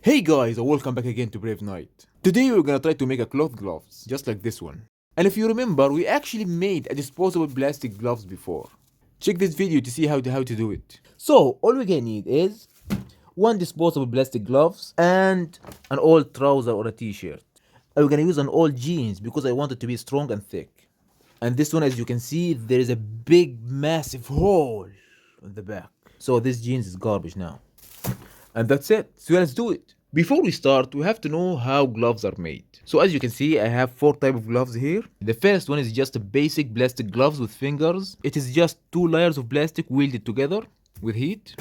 Hey guys, and welcome back again to Brave Night. Today we're gonna try to make a cloth gloves, just like this one. And if you remember, we actually made a disposable plastic gloves before. Check this video to see how to do it. So all we're gonna need is one disposable plastic gloves and an old trouser or a t-shirt. And we're gonna use an old jeans because I want it to be strong and thick. And this one, as you can see, there is a big massive hole on the back. So this jeans is garbage now. And that's it. So let's do it. Before we start, we have to know how gloves are made. So as you can see, I have 4 types of gloves here. The first one is just a basic plastic gloves with fingers. It is just 2 layers of plastic welded together with heat.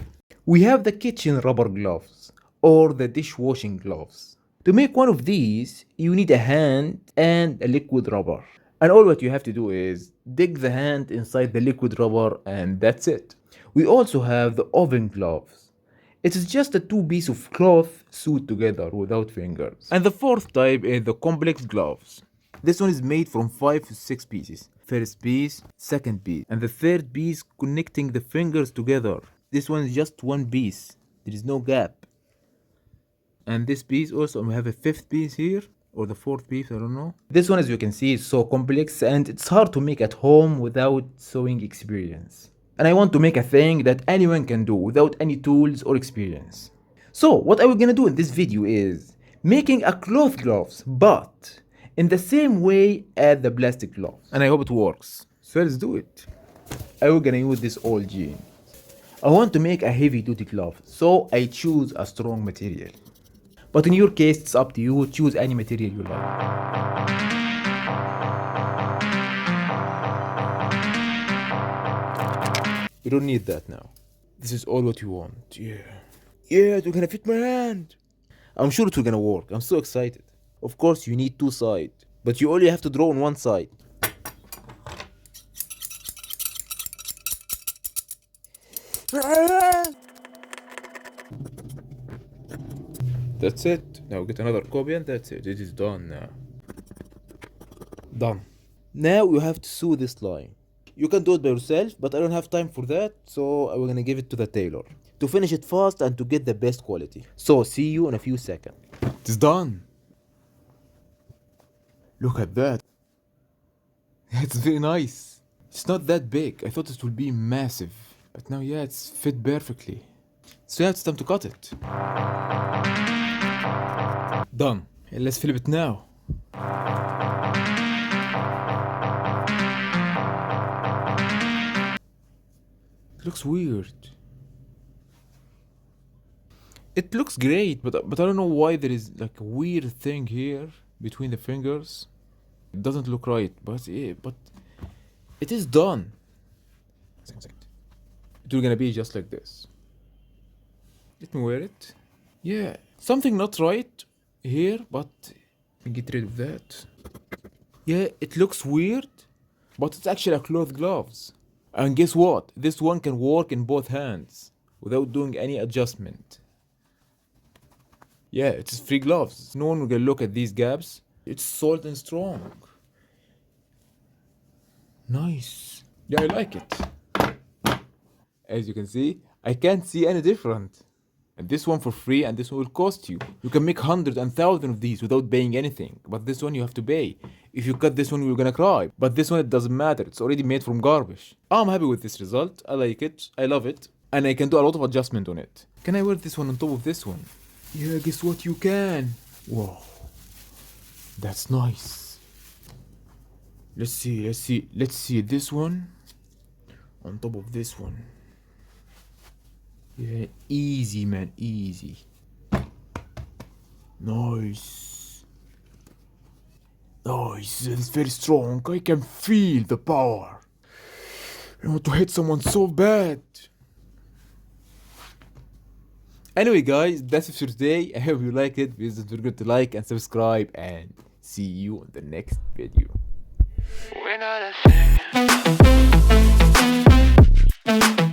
We have the kitchen rubber gloves or the dishwashing gloves. To make one of these, you need a hand and a liquid rubber. And all what you have to do is dig the hand inside the liquid rubber and that's it. We also have the oven gloves. It is just a 2 pieces of cloth sewed together without fingers. And the fourth type is the complex gloves. This one is made from 5 to 6 pieces. First piece, second piece, and the third piece connecting the fingers together. This one is just 1 piece. There is no gap. And this piece also, we have a 5th piece here, or the 4th piece, I don't know. This one, as you can see, is so complex and it's hard to make at home without sewing experience. And I want to make a thing that anyone can do without any tools or experience. So what I'm gonna do in this video is making a cloth gloves, but in the same way as the plastic gloves. And I hope it works. So let's do it. I'm gonna use this old jean. I want to make a heavy duty glove, so I choose a strong material. But in your case, it's up to you, choose any material you like. We don't need that now. This is all what you want. Yeah, it's gonna fit my hand. I'm sure it's gonna work. I'm so excited. Of course, you need 2 sides, but you only have to draw on 1 side. That's it. Now get another copy and that's it. It is done now. Done. Now you have to sew this line. You can do it by yourself, but I don't have time for that, so I'm gonna give it to the tailor to finish it fast and to get the best quality. So see you in a few seconds. It is done. Look at that. It's very nice. It's not that big. I thought it would be massive. But now, yeah, it's fit perfectly. So yeah, it's time to cut it. Done. And let's flip it now. It looks weird. It looks great, but I don't know why there is like a weird thing here between the fingers. It doesn't look right, but it is done. It will gonna be just like this. Let me wear it. Yeah, something not right here, but get rid of that. Yeah, it looks weird, but it's actually a cloth gloves. And guess what? This one can work in both hands without doing any adjustment. Yeah, it's free gloves. No one will gonna look at these gaps. It's solid and strong. Nice. Yeah, I like it. As you can see, I can't see any different. And this one for free and this one will cost you. You can make hundreds and thousands of these without paying anything. But this one you have to pay. If you cut this one, you're gonna cry. But this one, it doesn't matter. It's already made from garbage. I'm happy with this result. I like it. I love it. And I can do a lot of adjustment on it. Can I wear this one on top of this one? Yeah, guess what? You can. Whoa. That's nice. Let's see this one on top of this one. Yeah, easy man, easy. Nice. Nice, it's very strong. I can feel the power. I want to hit someone so bad. Anyway guys, that's it for today. I hope you like it. Please don't forget to like and subscribe and see you on the next video. We're not a thing.